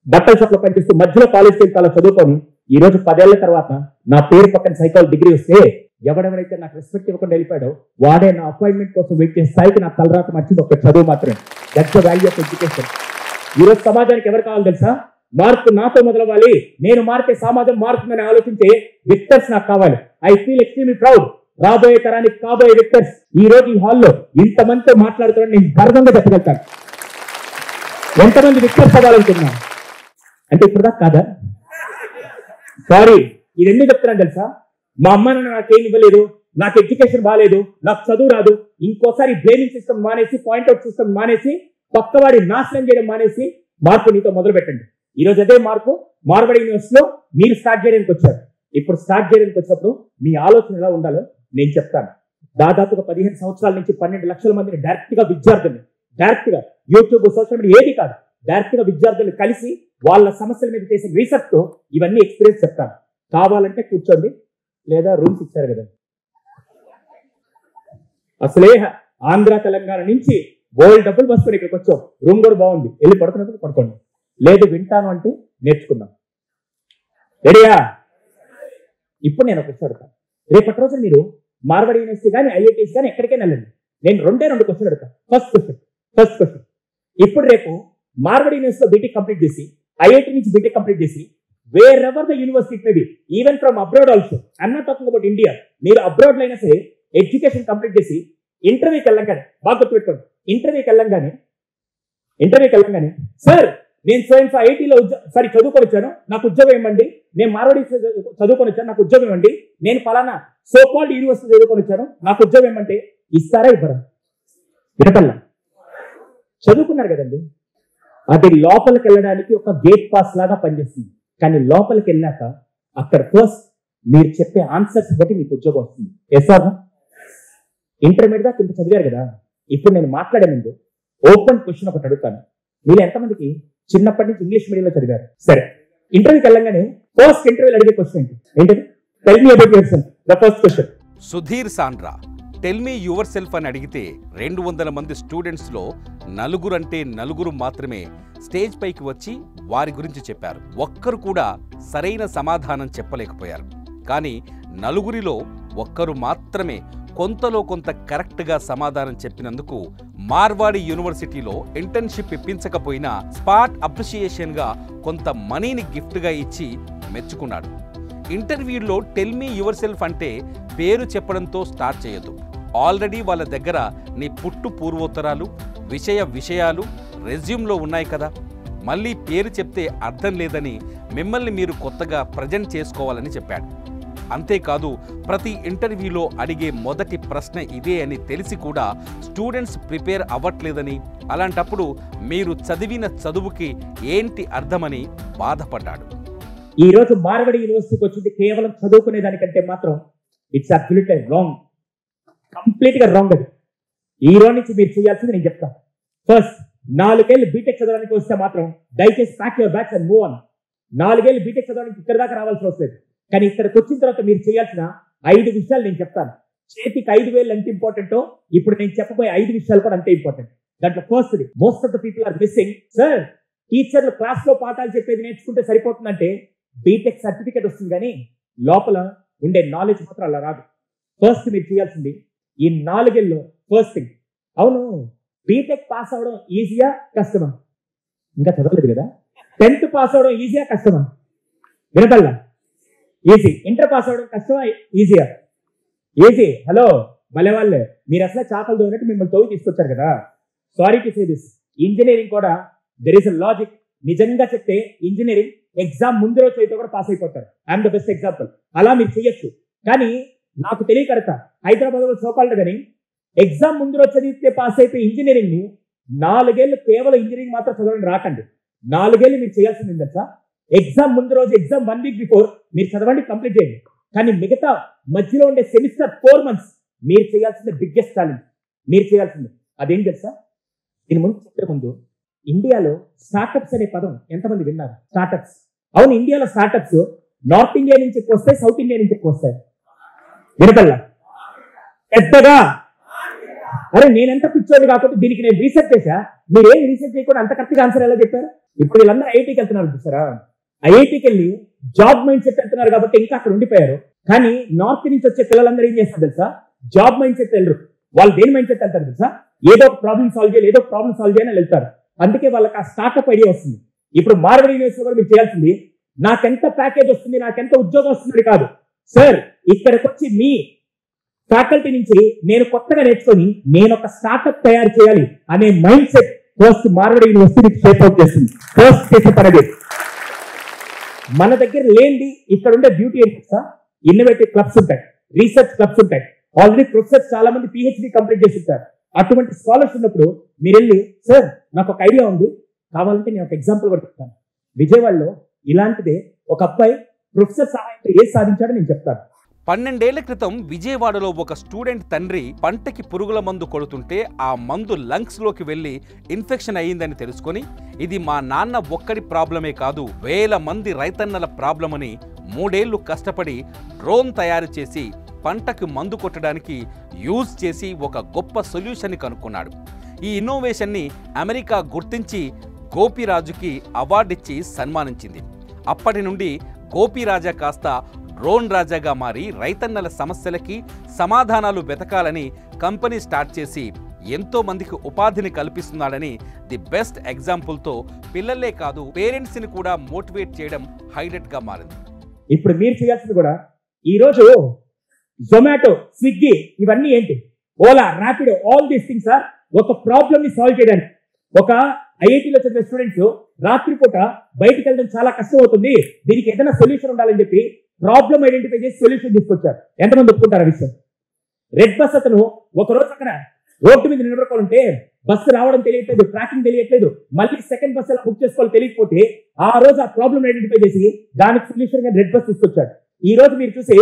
బట్టల షాప్ లో పనిచేస్తూ, మధ్యలో కాలేజ్కి వెళ్తే అలా చదువుకొని ఈ రోజు 10 ఏళ్ల తర్వాత నా పేరు పక్కన సైకాలజీ డిగ్రీ వస్తే ఎవడెవరైతే నాకు రెస్పెక్ట్ ఇవ్వకుండా వెళ్ళిపోయాడో వాడే నా అపాయింట్మెంట్ కోసం వెయిట్ చేసే స్థాయికి నా తలరాత మర్చింది ఒక్క చదువు మాత్రమే. That's the value of education. ఈ రోజు సమాజానికి ఎవరు కావాలి తెలుసా? మార్పు నాతో మొదలవ్వాలి, నేను మారితే సమాజం మారుతుందని ఆలోచించే విక్టర్స్ నాకు కావాలి. I feel extremely proud. రాబోయే తరానికి కాబోయే విక్టర్స్ ఈ రోజు ఈ హాల్లో ఇంతమందితో మాట్లాడుతున్నాను, నేను గర్వంగా చెప్పగలుగుతాను. ఎంతమంది విక్టర్స్ అవ్వాలనుకున్నా అంటే ఇప్పుడు దాకా కాదా? సారీ, ఇది ఎందుకు చెప్తున్నాను తెలుసా? మా అమ్మ నాన్న నాకేం ఇవ్వలేదు, నాకు ఎడ్యుకేషన్ బాగాలేదు, నాకు చదువు రాదు, ఇంకోసారి బ్లేమింగ్ సిస్టమ్ మానేసి, పాయింట్అవుట్ సిస్టమ్ మానేసి, పక్కవాడి నాశనం చేయడం మానేసి మార్పు నీతో మొదలు పెట్టండి. ఈ రోజు అదే మార్పు మార్బడి యూనివర్సిటీలో మీరు స్టార్ట్ చేయడానికి వచ్చారు. ఇప్పుడు స్టార్ట్ చేయడానికి వచ్చినప్పుడు మీ ఆలోచన ఎలా ఉండాలో నేను చెప్తాను. దాదాపుగా 15 సంవత్సరాల నుంచి 12 లక్షల మందిని డైరెక్ట్ గా విద్యార్థుల్ని డైరెక్ట్ గా యూట్యూబ్, సోషల్ మీడియా ఏది కాదు. డైరెక్ట్ గా విద్యార్థులు కలిసి వాళ్ళ సమస్యల మీద చేసిన రీసెర్చ్ తో ఇవన్నీ ఎక్స్పీరియన్స్ చెప్తాను. కావాలంటే కూర్చోండి, లేదా రూమ్స్ ఇచ్చారు కదా. అసలే ఆంధ్ర తెలంగాణ నుంచి బోల్డ్ డబ్బులు వస్తుంది, ఇక్కడికి వచ్చాం, రూమ్ కూడా బాగుంది, వెళ్ళి పడుతున్నప్పుడు పడుకోండి, లేదు వింటాను అంటే నేర్చుకుందాం. రెడీయా? ఇప్పుడు నేను ఒక క్వశ్చన్ అడుగుతాను. రేపటి రోజు మీరు మార్వాడి యూనివర్సిటీ కానీ ఐఐటీస్ కానీ ఎక్కడికైనా వెళ్ళండి, నేను రెండు క్వశ్చన్ అడుగుతాను. ఫస్ట్ క్వశ్చన్, ఇప్పుడు రేపు మార్వాడి యూనివర్సిటీలో బీటెక్ కంప్లీట్ చేసి, ఐఐటీ నుంచి బీటెక్ కంప్లీట్ చేసి, wear ever the university may be, even from abroad also, I'm not talking about India, మీరు అబ్రాడ్ లో అయినా సరే ఎడ్యుకేషన్ కంప్లీట్ చేసి ఇంటర్వ్యూకి వెళ్ళంగానే, బాగా గుర్తుపెట్టుకోండి, ఇంటర్వ్యూకి వెళ్ళంగానే సార్ నేను స్వయం ఐఐటీలో చదువుకొని వచ్చాను, నాకు ఉద్యోగం ఇవ్వండి, నేను మార్వాడి చదువుకొని వచ్చాను, నాకు ఉద్యోగం ఇవ్వండి, నేను ఫలానా సో కాల్డ్ యూనివర్సిటీ చదువుకొని వచ్చాను, నాకు ఉద్యోగం ఇవ్వమంటే ఇస్తారా ఇవ్వరా? వినపల్లా? చదువుకున్నారు కదండి, అది లోపలికి వెళ్ళడానికి ఒక గేట్ పాస్ లాగా పనిచేస్తుంది. కానీ లోపలికి వెళ్ళాక అక్కడ ఫస్ట్ మీరు చెప్పే ఆన్సర్స్ బట్టి మీకు ఉద్యోగం వస్తుంది. Yes are no? ఇంటర్మీడియట్ దాకా ఇంత చదివారు కదా, ఇప్పుడు నేను మాట్లాడే ముందు ఓపెన్ క్వశ్చన్ ఒకటి అడుగుతాను. మీరు ఎంతమందికి చిన్నప్పటి నుంచి ఇంగ్లీష్ మీడియంలో చదివారు? సరే, ఇంటర్వ్యూకి వెళ్ళంగానే ఫస్ట్ ఇంటర్వ్యూలో అడిగే క్వశ్చన్ ఏంటది? Tell me about your self. The first question.
Sudheer Sandra tell me your self అని అడిగితే 200 మంది స్టూడెంట్స్లో నలుగురు మాత్రమే స్టేజ్ పైకి వచ్చి వారి గురించి చెప్పారు. ఒక్కరు కూడా సరైన సమాధానం చెప్పలేకపోయారు. కానీ నలుగురిలో ఒక్కరు మాత్రమే కొంతలో కొంత కరెక్ట్గా సమాధానం చెప్పినందుకు మార్వాడి యూనివర్సిటీలో ఇంటర్న్షిప్ ఇప్పించకపోయినా స్పాట్ అప్రిషియేషన్గా కొంత మనీని గిఫ్ట్గా ఇచ్చి మెచ్చుకున్నాడు. ఇంటర్వ్యూలో టెల్ మీ యువర్ సెల్ఫ్ అంటే పేరు చెప్పడంతో స్టార్ట్ చేయొద్దు. ఆల్రెడీ వాళ్ళ దగ్గర నీ పుట్టు పూర్వోత్తరాలు, విషయాలు రెజ్యూమ్లో ఉన్నాయి కదా, మళ్ళీ పేరు చెప్తే అర్థం లేదని మిమ్మల్ని మీరు కొత్తగా ప్రజెంట్ చేసుకోవాలని చెప్పాడు. అంతేకాదు, ప్రతి ఇంటర్వ్యూలో అడిగే మొదటి ప్రశ్న ఇదే అని తెలిసి కూడా స్టూడెంట్స్ ప్రిపేర్ అవ్వట్లేదని, అలాంటప్పుడు మీరు చదివిన చదువుకి ఏంటి అర్థమని బాధపడ్డాడు.
ఈరోజు మార్వాడి యూనివర్సిటీకి వచ్చింది కేవలం చదువుకునే దానికంటే మాత్రం ఇట్స్ అబ్సల్యూట్లీ రాంగ్, కంప్లీట్గా రాంగ్. అది ఈ రోజు నుంచి మీరు చేయాల్సింది నేను చెప్తాను. ఫస్ట్ 4 ఏళ్ళు బీటెక్ చదవడానికి వస్తే మాత్రం దయచేసి pack your bags and move on. 4 ఏళ్ళు బీటెక్ చదవడానికి ఇక్కడ దాకా రావాల్సిన అవసరం లేదు. కానీ ఇక్కడికి వచ్చిన తర్వాత మీరు చేయాల్సిన 5 విషయాలు నేను చెప్తాను. చేతికి 5,000 ఎంత ఇంపార్టెంటో ఇప్పుడు నేను చెప్పబోయే 5 విషయాలు కూడా అంతే ఇంపార్టెంట్. దాంట్లో first, most of the people are missing. Sir, టీచర్లు క్లాస్ లో పాఠాలు చెప్పేది నేర్చుకుంటే సరిపోతుందంటే బీటెక్ సర్టిఫికేట్ వస్తుంది, కానీ లోపల ఉండే నాలెడ్జ్ మాత్రం అలా రాదు. ఫస్ట్ మీరు చేయాల్సింది ఈ 4 ఏళ్ళలో ఫస్ట్ థింగ్, అవును బీటెక్ పాస్ అవడం ఈజీయా కష్టమా? ఇంకా చదవలేదు కదా. 10th పాస్ అవడం ఈజీయా కష్టమా? వినపల్లా? ఈజీ. ఇంటర్ పాస్ అవడం కష్టమా ఈజీయా? ఈజీ. హలో భలే వాళ్ళే, మీరు అసలు చేపలు తోగినట్టు మిమ్మల్ని తోగి తీసుకొచ్చారు కదా. Sorry to say this, engineering కూడా దెర్ ఇస్ అ లాజిక్. నిజంగా చెప్తే ఇంజనీరింగ్ ఎగ్జామ్ ముందు రోజు అయితే కూడా పాస్ అయిపోతారు. I'm the best example. అలా మీరు చేయొచ్చు. కానీ నాకు తెలియకడతా హైదరాబాద్లో సోకాళ్ళు కానీ ఎగ్జామ్ ముందు రోజు చదివితే పాస్ అయిపోయి ఇంజనీరింగ్ ని 4 ఏళ్ళు కేవలం ఇంజనీరింగ్ మాత్రం చదవడం రాకండి. 4 ఏళ్ళు మీరు చేయాల్సింది తెలుసా? ఎగ్జామ్ ముందు రోజు, ఎగ్జామ్ 1 వీక్ బిఫోర్ మీరు చదవండి, కంప్లీట్ చేయండి. కానీ మిగతా మధ్యలో ఉండే సెమిస్టర్ 4 months మీరు చేయాల్సింది బిగ్గెస్ట్ ఛాలెంజ్. మీరు చేయాల్సింది అదేం తెలుసా? దీని ముందు చెప్పే ముందు, ఇండియాలో స్టార్టప్స్ అనే పదం ఎంతమంది విన్నారు? స్టార్టప్స్. అవును, ఇండియాలో స్టార్టప్స్ నార్త్ ఇండియా నుంచి ఎక్కువ వస్తాయి, సౌత్ ఇండియా నుంచి ఎక్కువ వస్తాయి. వినపల్లా? పెద్దగా. అరే నేనెంత పిచ్చోడు కాకపోతే దీనికి నేను రీసెర్చ్ చేశా, మీరేం రీసెర్చ్ చేయకుండా అంత కరెక్ట్గా ఆన్సర్ ఎలా చెప్పారు? ఇప్పుడు వీళ్ళందరూ ఐఐటీకి వెళ్తున్నారు చూసారా, ఐఐటీకి వెళ్ళి జాబ్ మైండ్ సెట్ వెళ్తున్నారు కాబట్టి ఇంకా అక్కడ ఉండిపోయారు. కానీ నార్త్ నుంచి వచ్చే పిల్లలందరూ ఏం చేస్తారు తెలుసా? జాబ్ మైండ్ సెట్ వెళ్ళరు. వాళ్ళు దేని మైండ్ సెట్ వెళ్తారు తెలుసా? ఏదో ఒక ప్రాబ్లమ్ సాల్వ్ చేయాలి, ఏదో ఒక ప్రాబ్లమ్ సాల్వ్ చేయాలని వెళ్తారు. అందుకే వాళ్ళకి ఆ స్టార్ట్అప్ ఐడియా వస్తుంది. ఇప్పుడు మార్వాడి యూనివర్సిటీ కూడా మీరు చేయాల్సింది నాకెంత ప్యాకేజ్ వస్తుంది, నాకెంత ఉద్యోగం వస్తుంది కాదు. సార్, ఇక్కడికి వచ్చి మీ ఫ్యాకల్టీ నుంచి నేను కొత్తగా నేర్చుకొని నేను ఒక స్టార్ట్అప్ తయారు చేయాలి అనే mindset first Marwadi University shape out చేస్తుంది. ఫస్ట్ చేసే పని మన దగ్గర లేనిది ఇక్కడ ఉండే బ్యూటీ ఏంటి సార్? ఇన్నోవేటివ్ క్లబ్స్ ఉంటాయి, రీసెర్చ్ క్లబ్స్ ఉంటాయి. ఆల్రెడీ ప్రొఫెసర్స్ చాలా మంది పిహెచ్డి కంప్లీట్ చేసి ఉంటారు. అటువంటి స్కాలర్స్ ఉన్నప్పుడు మీరు వెళ్ళి, సార్ నాకు ఒక ఐడియా ఉంది, కావాలంటే నేను ఒక ఎగ్జాంపుల్ కూడా చెప్తాను. విజయవాడలో ఇలాంటిదే ఒక అబ్బాయి ప్రొఫెసర్ సహాయంతో ఏది సాధించాడో నేను చెప్తాను.
12 ఏళ్ల క్రితం విజయవాడలో ఒక స్టూడెంట్ తండ్రి పంటకి పురుగుల మందు కొడుతుంటే ఆ మందు లంగ్స్ లోకి వెళ్లి ఇన్ఫెక్షన్ అయ్యిందని తెలుసుకొని ఇది మా నాన్న ఒక్కడి ప్రాబ్లమే కాదు, వేల మంది రైతన్నల ప్రాబ్లం అని 3 ఏళ్లు కష్టపడి డ్రోన్ తయారు చేసి పంటకు మందు కొట్టడానికి యూజ్ చేసి ఒక గొప్ప సొల్యూషన్ని కనుక్కున్నాడు. ఈ ఇన్నోవేషన్ని అమెరికా గుర్తించి గోపిరాజుకి అవార్డిచ్చి సన్మానించింది. అప్పటి నుండి గోపిరాజా కాస్త డ్రోన్ రాజాగా మారి రైతన్నల సమస్యలకి సమాధానాలు వెతకాలని కంపెనీ స్టార్ట్ చేసి ఎంతో మందికి ఉపాధిని కల్పిస్తున్నాడని ది బెస్ట్ ఎగ్జాంపుల్తో పిల్లలే కాదు పేరెంట్స్ని కూడా మోటివేట్ చేయడం హైలైట్గా మారింది.
ఇప్పుడు మీరు చేయాల్సింది కూడా ఈరోజు జొమాటో, స్విగ్గీ ఇవన్నీ ఏంటి, Ola, Rapido, all these things are ఒక ప్రాబ్లమ్ ని సాల్వ్ చేయడానికి. ఒక ఐఐటీలో చదివే స్టూడెంట్స్ రాత్రిపూట బయటికి వెళ్ళడం చాలా కష్టం అవుతుంది, దీనికి ఏదైనా సొల్యూషన్ ఉండాలని చెప్పి ప్రాబ్లమ్ ఐడెంటిఫై చేసి సొల్యూషన్ తీసుకొచ్చారు. ఎంతమంది ఒప్పుకుంటారు ఆ విషయం? రెడ్ బస్ అతను ఒక రోజు అక్కడ రోడ్డు మీద నిలబడుకోవాలంటే బస్సు రావడం తెలియట్లేదు, ట్రాకింగ్ తెలియట్లేదు, మళ్ళీ సెకండ్ బస్ ఎలా బుక్ చేసుకోవాలి తెలియకపోతే ఆ రోజు ఆ ప్రాబ్లమ్ ఐడెంటిఫై చేసి దానికి సొల్యూషన్ గా రెడ్ బస్ తీసుకొచ్చాడు. ఈ రోజు మీరు చూసి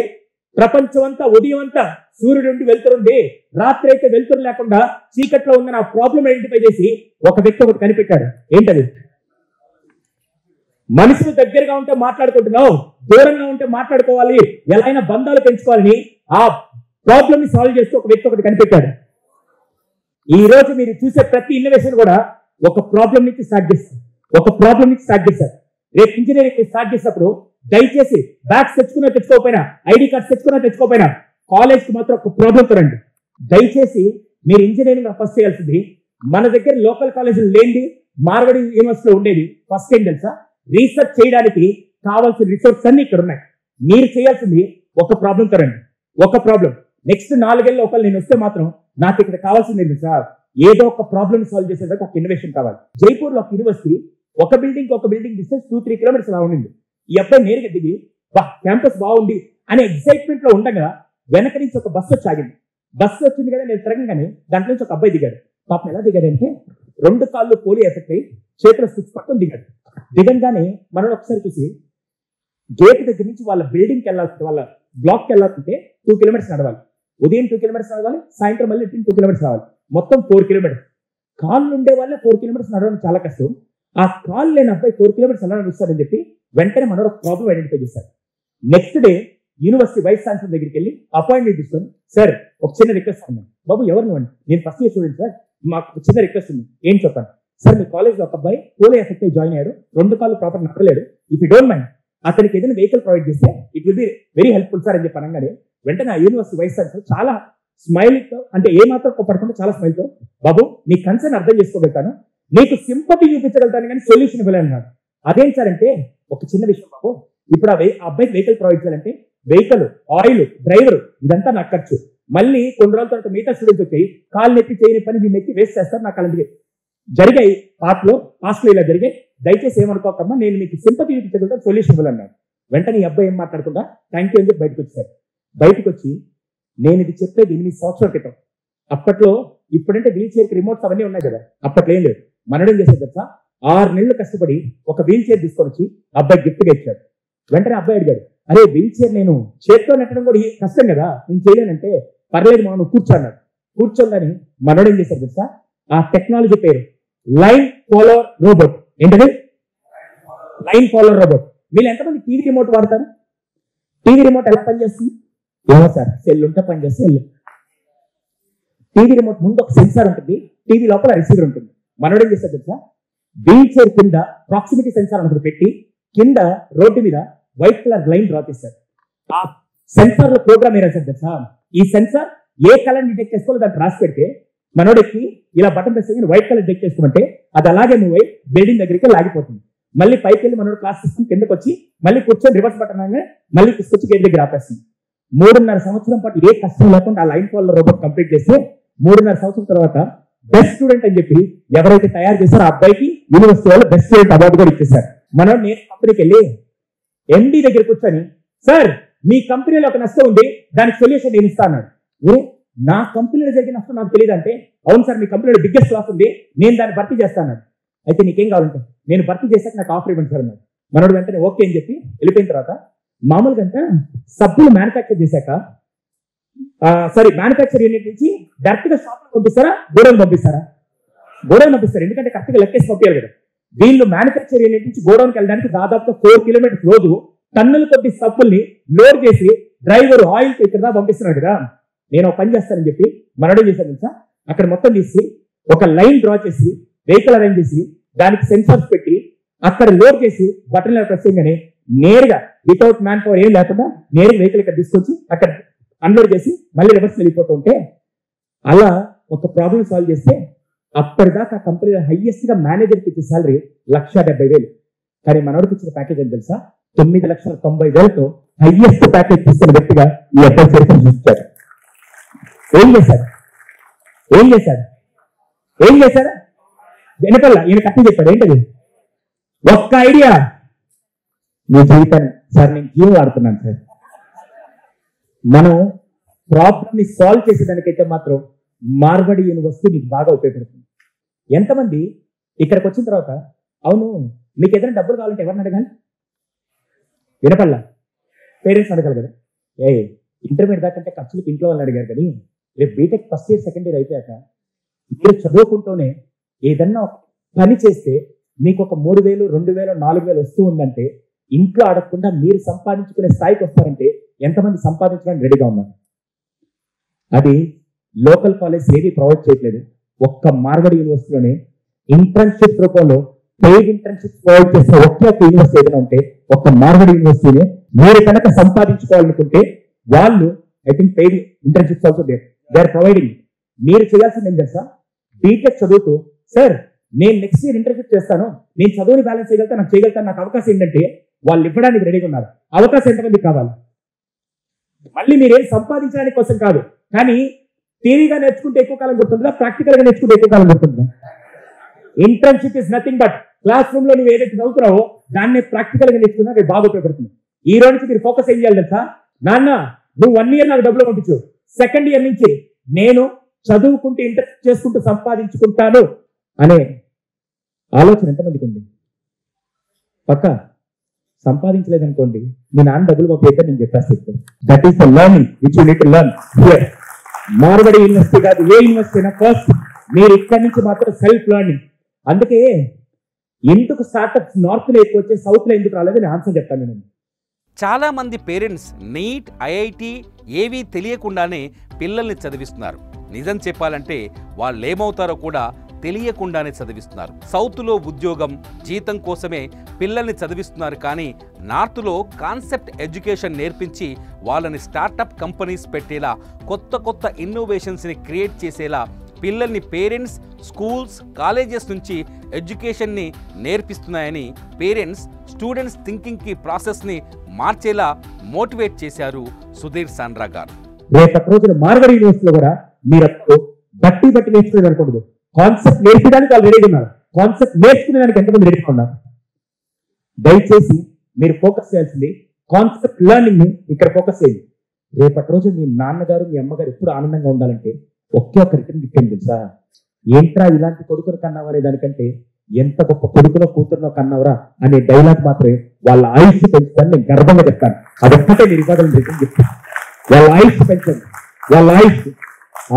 ప్రపంచం అంతా ఉదయం అంతా సూర్యుడు నుండి వెళ్తురుంది, రాత్రి అయితే వెళ్తురు లేకుండా చీకట్లో ఉందని ఆ ప్రాబ్లమ్ ఐడెంటిఫై చేసి ఒక వ్యక్తి ఒకటి కనిపెట్టాడు. ఏంటది? మనుషులు దగ్గరగా ఉంటే మాట్లాడుకుంటున్నావు, దూరంగా ఉంటే మాట్లాడుకోవాలి, ఎలా అయినా బంధాలు పెంచుకోవాలని ఆ ప్రాబ్లమ్ ని సాల్వ్ చేస్తూ ఒక వ్యక్తి ఒకటి కనిపెట్టాడు. ఈ రోజు మీరు చూసే ప్రతి ఇన్నోవేషన్ కూడా ఒక ప్రాబ్లం నుంచి స్టార్ట్ చేస్తారు. రేపు ఇంజనీరింగ్ స్టార్ట్ చేసినప్పుడు దయచేసి బ్యాగ్స్ తెచ్చుకోకపోయినా, ఐడి కార్డ్స్ తెచ్చుకోకపోయినా కాలేజ్కి మాత్రం ఒక ప్రాబ్లంతో రండి. దయచేసి మీరు ఇంజనీరింగ్ ఫస్ట్ చేయాల్సింది, మన దగ్గర లోకల్ కాలేజీలు లేనిది మార్వాడి యూనివర్సిటీలో ఉండేది. ఫస్ట్ ఏం తెలుసా? రీసెర్చ్ చేయడానికి కావాల్సిన రిసోర్స్ అన్ని ఇక్కడ ఉన్నాయి. మీరు చేయాల్సింది ఒక ప్రాబ్లంతో రండి, ఒక ప్రాబ్లం. నెక్స్ట్ 4 ఏళ్ళ ఒకళ్ళు నేను వస్తే మాత్రం నాకు ఇక్కడ కావాల్సింది ఏంటి సార్, ఏదో ఒక ప్రాబ్లమ్ సాల్వ్ చేసేదాకా ఒక ఇన్నోవేషన్ కావాలి. జైపూర్లో ఒక యూనివర్సిటీ ఒక బిల్డింగ్ డిస్టెన్స్ 2-3 కిలోమీటర్స్ అలా ఉండింది. ఈ అబ్బాయి నేరుగా దిగి క్యాంపస్ బాగుంది అనే ఎక్సైట్మెంట్ లో ఉండగా వెనక నుంచి ఒక బస్సు వచ్చి ఆగింది. బస్సు వచ్చింది కదా, నేను తిరగగానే దాంట్లో నుంచి ఒక అబ్బాయి దిగాడు. పాపం ఎలా దిగాడంటే 2 కాళ్ళు పోలియో ఎఫెక్ట్ అయ్యి చేతిలో స్టిక్స్ పట్టుకొని దిగాడు. దిగంగానే మనం ఒకసారి చూసి గేట్ దగ్గర నుంచి వాళ్ళ బిల్డింగ్కి వెళ్ళాల్సి, వాళ్ళ బ్లాక్కి వెళ్ళాలంటే 2 కిలోమీటర్స్ నడవాలి. ఉదయం 2 కిలోమీటర్స్ నడవాలి, సాయంత్రం మళ్ళీ 2 కిలోమీటర్స్ రావాలి, మొత్తం 4 కిలోమీటర్స్. కాళ్ళు ఉండే వాళ్ళే 4 కిలోమీటర్స్ నడవడం చాలా కష్టం. ఆ కాళ్ళు లేని అబ్బాయి 4 కిలోమీటర్స్ ఎలా నడుస్తాడని చెప్పి వెంటనే మనోడు ఒక ప్రాబ్లం ఐడెంటిఫై చేశారు. Next day university vice chancellor దగ్గరికి వెళ్ళి అపాయింట్మెంట్ తీసుకొని, సార్ ఒక చిన్న రిక్వెస్ట్ ఉన్నాను. బాబు ఎవరు నువ్వండి? నేను ఫస్ట్ ఇయర్ స్టూడెంట్ సార్, మాకు చిన్న రిక్వెస్ట్ ఉంది. ఏం చెప్పాను సార్? మీ కాలేజ్లో ఒక అబ్బాయి పోలియో ఎఫెక్ట్ అయి జాయిన్ అయ్యాడు, 2 కాళ్ళు ప్రాపర్ నడవలేడు. ఇఫ్ యూ డోంట్ మైండ్ అతనికి ఏదైనా వెహికల్ ప్రొవైడ్ చేస్తే it will be very helpful sir అని చెప్పి అనగానే వెంటనే ఆ యూనివర్సిటీ వైస్ ఛాన్సలర్ చాలా స్మైల్తో, అంటే ఏ మాత్రం పడకుండా చాలా స్మైల్తో, బాబు నీ కన్సర్న్ అర్థం చేసుకోగలుగుతాను, నీకు సింపతి చూపించగలుగుతాను కానీ సొల్యూషన్ ఇవ్వలేన్నాడు. అదేం సార్ అంటే, ఒక చిన్న విషయం బాబు, ఇప్పుడు ఆ అబ్బాయికి వెహికల్ ప్రొవైడ్ చేయాలంటే వెహికల్, ఆయిల్, డ్రైవర్ ఇదంతా నాకు ఖర్చు. మళ్ళీ కొన్ని రోజుల తర్వాత మిగతా స్టూడెంట్స్ వచ్చి కాలు నెప్పి చేయని పని దీన్ని ఎక్కి వేస్ట్ చేస్తారు. నాకు అలాంటివి జరిగాయి పాస్ట్లో ఇలా జరిగాయి, దయచేసి ఏమనుకోకమ్మా, నేను మీకు సింపతి చూపించగలుగుతాను, సొల్యూషన్ ఇవ్వాలన్నాడు. వెంటనే ఈ అబ్బాయి ఏం మాట్లాడకుండా థ్యాంక్ యూ అని చెప్పి బయటకు వచ్చారు. బయటకు వచ్చి నేను ఇది చెప్పేది 8 సంవత్సరాల క్రితం. అప్పట్లో ఇప్పుడంటే వీల్ చైర్కి రిమోట్స్ అవన్నీ ఉన్నాయి కదా, అప్పట్లో ఏం లేదు. మనడం చేసేది తెలుసా, 6 నెలలు కష్టపడి ఒక వీల్ చైర్ తీసుకొని వచ్చి అబ్బాయి గిఫ్ట్గా ఇచ్చాడు. వెంటనే అబ్బాయి అడిగాడు, అరే వీల్ చైర్ నేను చేతితో నెట్టడం కూడా కష్టం కదా, నేను చేయలేనంటే పర్లేదు మా నువ్వు కూర్చోన్నాడు. కూర్చోందని మనోడు ఏం చేశారు తెలుసా, ఆ టెక్నాలజీ పేరు లైన్ ఫాలోవర్ రోబోట్. ఏంటది? Line follower robot. వీళ్ళు ఎంతమంది టీవీ రిమోట్ వాడతారు? టీవీ రిమోట్ ఎలా పనిచేస్తుంది? ఏమో సార్, సెల్ ఉంటే పనిచేస్తే సెల్. టీవీ రిమోట్ ముందు ఒక సెన్సార్ ఉంటుంది, టీవీ లోపల రిసీవర్ ఉంటుంది. మనోడు ఏం చేస్తారు తెలుసా, వీల్ చైర్ కింద ప్రాక్సిమిటీ సెన్సార్ అనుకుంటు పెట్టి కింద రోడ్డు మీద వైట్ కలర్ లైన్ డ్రా చేశారు. ఆ సెన్సార్ లో ప్రోగ్రామ్ ఏం సార్ తెలుసా, ఈ సెన్సార్ ఏ కలర్ డిటెక్ట్ చేసుకోవాలో దాన్ని రాసి పెడితే మనోడికి ఇలా బటన్ ప్రెస్ చేసి వైట్ కలర్ డిటెక్ట్ చేసుకోమంటే అది అలాగే మూవ్ అయ్యి బిల్డింగ్ దగ్గరికి లాగిపోతుంది. మళ్ళీ పైకి వెళ్ళి మనోడు క్లాస్ తీసుకుని కిందకి వచ్చి మళ్ళీ కూర్చొని రివర్స్ బటన్ అనగానే మళ్ళీ తీసుకొచ్చి గేట్ దగ్గర ఆపేస్తుంది. 3.5 సంవత్సరం పాటు ఏ కష్టం లేకుండా ఆ లైన్ ఫాలోవర్ రోబోట్ కంప్లీట్ చేస్తే 3.5 సంవత్సరం తర్వాత బెస్ట్ స్టూడెంట్ అని చెప్పి ఎవరైతే తయారు చేశారో ఆ అబ్బాయికి యూనివర్సిటీ వాళ్ళు బెస్ట్ స్టూడెంట్ అవార్డు కూడా ఇచ్చేసారు. మనం నేను కంపెనీకి వెళ్ళి ఎండి దగ్గర కూర్చొని, సార్ మీ కంపెనీలో ఒక నష్టం ఉంది, దానికి సొల్యూషన్ నేను ఇస్తా అన్నాడు. నా కంపెనీలో జరిగిన నష్టం నాకు తెలియదు అంటే, అవును సార్ మీ కంపెనీలో బిగ్గెస్ట్ లాస్ ఉంది, నేను దాన్ని భర్తీ చేస్తాను. అయితే నీకేం కావాలంటే నేను భర్తీ చేశాక నాకు ఆఫర్ ఇవ్వండి సార్ అన్నాడు. మనోడు వెంటనే ఓకే అని చెప్పి వెళ్ళిపోయిన తర్వాత మామూలుగా అంతా సబ్బులు మ్యానుఫ్యాక్చర్ చేశాక మ్యానుఫ్యాక్చర్ యూనిట్ నుంచి డైరెక్ట్ గా షాప్ పంపిస్తారా, గోడౌన్ పంపిస్తారా? గోడౌన్ పంపిస్తారు, ఎందుకంటే కరెక్ట్ గా లెక్కేసి పంపించాలి కదా. వీళ్ళు మ్యానుఫ్యాక్చర్ యూనిట్ నుంచి గోడౌన్కి వెళ్ళడానికి దాదాపు 4 కిలోమీటర్స్ రోజు టన్నుల కొద్ది సబ్బుల్ని లోడ్ చేసి డ్రైవర్ ఆయిల్ ఇక్కడ దాకా పంపిస్తున్నాడు కదా. నేను ఒక పని చేస్తానని చెప్పి మనడే చేశాను తెలుసా, అక్కడ మొత్తం తీసి ఒక లైన్ డ్రా చేసి వెహికల్ అరేంజ్ చేసి దానికి సెన్సార్స్ పెట్టి అక్కడ లోడ్ చేసి బటన్ ప్రెస్ చేయగానే నేరుగా వితౌట్ మ్యాన్ పవర్ ఏం లేకుండా నేరుగా వెహికల్ ఇక్కడ తీసుకొచ్చి అక్కడ అన్లోడ్ చేసి మళ్ళీ రివర్స్ వెళ్ళిపోతూ ఉంటే, అలా ఒక ప్రాబ్లం సాల్వ్ చేస్తే అప్పటిదాకా కంపెనీలో హైయెస్ట్ గా మేనేజర్కి ఇచ్చే శాలరీ 1,70,000. కానీ మనోడికి ఇచ్చిన ప్యాకేజ్ అని తెలుసా, 9,90,000తో హైయెస్ట్ ప్యాకేజ్ తీసుకున్న వ్యక్తిగా ఈ అబ్బాయి చరిత్ర చూపించారు. ఏం చేశారు వెనకల్లా ఈయన కట్టి చెప్పాడు. ఏంటది? ఒక్క ఐడియా. మీ జీవితాన్ని సార్ నేను జీవం వాడుతున్నాను సార్. మనం ప్రాబ్లమ్ ని సాల్వ్ చేసేదానికైతే మాత్రం మార్వాడి యూనివర్సిటీ మీకు బాగా ఉపయోగపడుతుంది. ఎంతమంది ఇక్కడికి వచ్చిన తర్వాత అవును మీకు ఏదైనా డబ్బులు కావాలంటే ఎవరిని అడగాలి? వినపల్లా పేరెంట్స్ అడగాలి కదా. ఇంటర్మీడియట్ దాకంటే ఖర్చులకు ఇంట్లో వాళ్ళని అడిగారు. కానీ రేపు BTech first year second year అయిపోయాక మీరు చదువుకుంటూనే ఏదన్నా పని చేస్తే మీకు ఒక 3,000, 2,000, 4,000 వస్తూ ఉందంటే ఇంట్లో అడగకుండా మీరు సంపాదించుకునే స్థాయికి వస్తారంటే ఎంతమంది సంపాదించడానికి రెడీగా ఉన్నారు? అది లోకల్ కాలేజ్ ఏది ప్రొవైడ్ చేయట్లేదు. ఒక్క మార్వాడి యూనివర్సిటీలోనే ఇంటర్న్షిప్ రూపంలో పెయిడ్ ఇంటర్న్షిప్ ప్రొవైడ్ చేసే ఒకే ఒక యూనివర్సిటీ ఏదైనా ఉంటే ఒక్క మార్వాడి యూనివర్సిటీని మీరు కనుక సంపాదించుకోవాలనుకుంటే వాళ్ళు I think paid internships also they are providing. మీరు చేయాల్సింది ఏం తెలుసా, బీటెక్ చదువుతూ సార్ నేను నెక్స్ట్ ఇయర్ ఇంటర్న్షిప్ చేస్తాను, నేను చదువుని బ్యాలెన్స్ చేయగలుగుతాను, నాకు అవకాశం ఏంటంటే వాళ్ళు ఇవ్వడానికి రెడీగా ఉన్నారు. అవకాశం ఎంతమందికి కావాలి? మళ్ళీ మీరేం సంపాదించడానికి కోసం కాదు, కానీ థియరీగా నేర్చుకుంటే ఎక్కువ కాలం గుర్తుంటుందా, ప్రాక్టికల్ గా నేర్చుకుంటే ఎక్కువ కాలం గుర్తుంటుందా? Internship is nothing but class లో నువ్వు ఏదైతే చదువుతున్నావో దాన్ని ప్రాక్టికల్ గా నేర్చుకున్నా రేపు బాగా ఉపయోగపడుతుంది. ఈ రోజు నుంచి మీరు ఫోకస్ ఏం చేయాలి తెలుసా, నాన్న నువ్వు 1 ఇయర్ నాకు డబ్బులు పంపించు, సెకండ్ ఇయర్ నుంచి నేను చదువుకుంటూ ఇంటర్న్షిప్ చేసుకుంటూ సంపాదించుకుంటాను అనే ఆలోచన ఎంతమందికి ఉంది? పక్క సంపాదించలేదనుకోండి మీ నాన్న డబ్బులు పంపిస్తే నేను చెప్పేస్తాను. That is the learning which you need to learn here. Marwadi university కాదు, ఏ యూనివర్సిటీ అయినా ఫస్ట్ మీరు ఇక్కడి నుంచి మాత్రం సెల్ఫ్ లెర్నింగ్. అందుకే ఎందుకు స్టార్ట్అప్స్ నార్త్ లో ఎక్కువ వచ్చే సౌత్ లో ఎందుకు రాలేదు నేను ఆన్సర్ చెప్తాను. నేను
చాలా మంది పేరెంట్స్ నీట్, ఐఐటి ఏవీ తెలియకుండానే పిల్లల్ని చదివిస్తున్నారు. నిజం చెప్పాలంటే వాళ్ళు ఏమవుతారో కూడా తెలియకుండానే చదివిస్తున్నారు. సౌత్లో ఉద్యోగం, జీతం కోసమే పిల్లల్ని చదివిస్తున్నారు. కానీ నార్త్లో కాన్సెప్ట్ ఎడ్యుకేషన్ నేర్పించి వాళ్ళని స్టార్టప్ కంపెనీస్ పెట్టేలా, కొత్త ఇన్నోవేషన్స్ని క్రియేట్ చేసేలా పిల్లల్ని పేరెంట్స్, స్కూల్స్, కాలేజెస్ నుంచి ఎడ్యుకేషన్ని నేర్పిస్తున్నాయని పేరెంట్స్ స్టూడెంట్స్ థింకింగ్కి ప్రాసెస్ని మార్చేలా మోటివేట్ చేశారు సుధీర్ సాండ్రా గారు.
రేపటి రోజున మార్వాడి యూనివర్సిటీలో కూడా మీరు బట్టి నేర్చుకునేది అనుకోండి. కాన్సెప్ట్ నేర్పడానికి వాళ్ళు రెడీగా ఉన్నారు, కాన్సెప్ట్ నేర్చుకునేదానికి ఎంతమంది రెడీగా ఉన్నారు? దయచేసి మీరు ఫోకస్ చేయాల్సింది కాన్సెప్ట్ లెర్నింగ్ ని ఇక్కడ ఫోకస్ చేయండి. రేపటి రోజు మీ నాన్నగారు, మీ అమ్మగారు ఎప్పుడు ఆనందంగా ఉండాలంటే ఒకే ఒక రిటర్న్ గిఫ్ట్ ఏం తెలుసా, ఏంట్రా ఇలాంటి కొడుకును కన్నావా అనే దానికంటే ఎంత గొప్ప కొడుకులో కూతురునో కన్నావరా అనే డైలాగ్ మాత్రమే వాళ్ళ ఆయుష్ పెంచుతాను నేను గర్వంగా చెప్తాను. అదొక్కటే మీరు ఇవ్వగలను రిటర్న్ గిఫ్ట్. వాళ్ళ ఆయుష్ పెంచండి. వాళ్ళ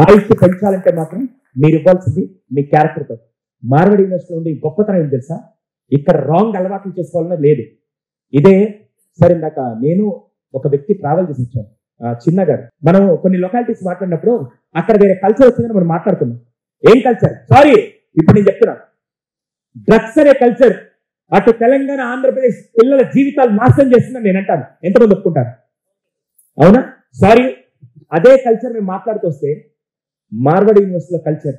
ఆయుష్ పెంచాలంటే మాత్రం మీరు ఇవ్వాల్సింది మీ క్యారెక్టర్తో. మార్వాడి యూనివర్సిటీ ఉండి గొప్పతనం ఏం తెలుసా, ఇక్కడ రాంగ్ అలవాట్లు చేసుకోవాలన్నది లేదు. ఇదే సరే ఇందాక నేను ఒక వ్యక్తి ట్రావెల్ చేసి వచ్చాం చిన్నగారు. మనం కొన్ని లొకాలిటీస్ మాట్లాడినప్పుడు అక్కడ వేరే కల్చర్ వచ్చిందని మనం మాట్లాడుతున్నాం. ఏం కల్చర్? సారీ ఇప్పుడు నేను చెప్తున్నాను, డ్రగ్స్ అనే కల్చర్ అటు తెలంగాణ, ఆంధ్రప్రదేశ్ పిల్లల జీవితాలు నాశనం చేస్తుందని నేను అంటాను. ఎంతమంది ఒప్పుకుంటారు? అవునా? సారీ, అదే కల్చర్ మేము మాట్లాడుతూ వస్తే మార్వాడి యూనివర్సిటీలో culture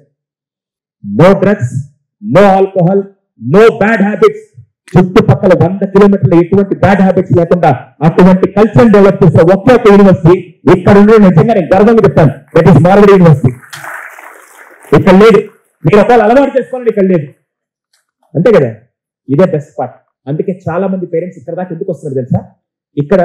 no drugs, no alcohol, no bad habits. చుట్టుపక్కల 100 కిలోమీటర్లు ఎటువంటి బ్యాడ్ హ్యాబిట్స్ లేకుండా అటువంటి కల్చర్ డెవలప్ చేసే ఒకే ఒక యూనివర్సిటీ ఇక్కడ ఉండే నిజంగా నేను గర్వంగా చెప్తాను, దట్ ఈస్ మార్వాడి యూనివర్సిటీ. ఇక్కడ లేదు, మీరు ఒకవేళ అలవాటు చేసుకోవాలని ఇక్కడ లేదు, అంతే కదా. ఇదే బెస్ట్ పార్ట్. అందుకే చాలా మంది పేరెంట్స్ ఇక్కడ దాకా ఎందుకు వస్తున్నారు తెలుసా, ఇక్కడ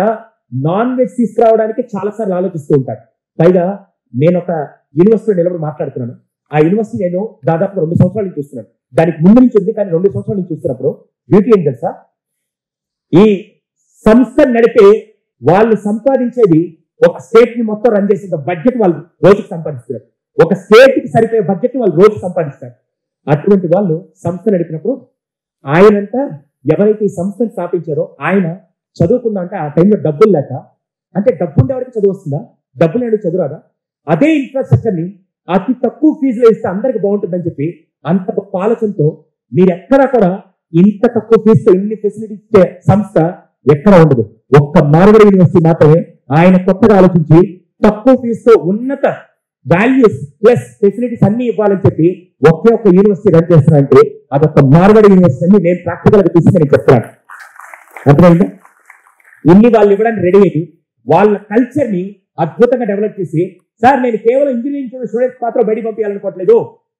నాన్ వెజ్ తీసుకురావడానికి చాలా సార్లు ఆలోచిస్తూ ఉంటారు. పైగా నేను ఒక యూనివర్సిటీలో నిలబడి మాట్లాడుతున్నాను. ఆ యూనివర్సిటీ నేను దాదాపు 2 సంవత్సరాల నుంచి చూస్తున్నాను. దానికి ముందు నుంచి ఉంది, కానీ 2 సంవత్సరాల నుంచి చూస్తున్నప్పుడు బ్యూటీ ఏం తెలుసా, ఈ సంస్థ నడిపే వాళ్ళు సంపాదించేది ఒక స్టేట్ ని మొత్తం రన్ చేసేంత బడ్జెట్ వాళ్ళు రోజుకి సంపాదిస్తారు. ఒక స్టేట్ కి సరిపోయే బడ్జెట్ వాళ్ళు రోజు సంపాదిస్తారు. అటువంటి వాళ్ళు సంస్థ నడిపినప్పుడు ఆయనంతా ఎవరైతే ఈ సంస్థను స్థాపించారో ఆయన చదువుకుందా అంటే ఆ టైంలో డబ్బులు లేక, అంటే డబ్బు ఉండేవాడికి చదువు వస్తుందా, డబ్బులు లేని చదువు రాదా? అదే ఇన్ఫ్రాస్ట్రక్చర్ ని అతి తక్కువ ఫీజులో ఇస్తే అందరికి బాగుంటుందని చెప్పి అంత గొప్ప ఆలోచనతో మీరు ఎక్కడా కూడా ఇంత తక్కువ ఫీజుతో ఇన్ని ఫెసిలిటీ ఇచ్చే సంస్థ ఎక్కడ ఉండదు. ఒక్క మార్వాడి యూనివర్సిటీ మాత్రమే ఆయన కొత్తగా ఆలోచించి తక్కువ ఫీజుతో ఉన్నత వాల్యూస్ ప్లస్ ఫెసిలిటీస్ అన్ని ఇవ్వాలని చెప్పి ఒకే ఒక్క యూనివర్సిటీ రన్ చేస్తున్నారంటే అదొక మార్వాడి యూనివర్సిటీ అని నేను ప్రాక్టికల్ గా చూసి నేను చెప్తాను. అర్థమైందా? ఇన్ని వాళ్ళు ఇవ్వడానికి రెడీ అయ్యి వాళ్ళ కల్చర్ ని అద్భుతంగా డెవలప్ చేసి, సార్ నేను కేవలం ఇంజనీరింగ్ స్టూడెంట్స్ మాత్రం బయట పంపించాలనుకోవట్లేదు,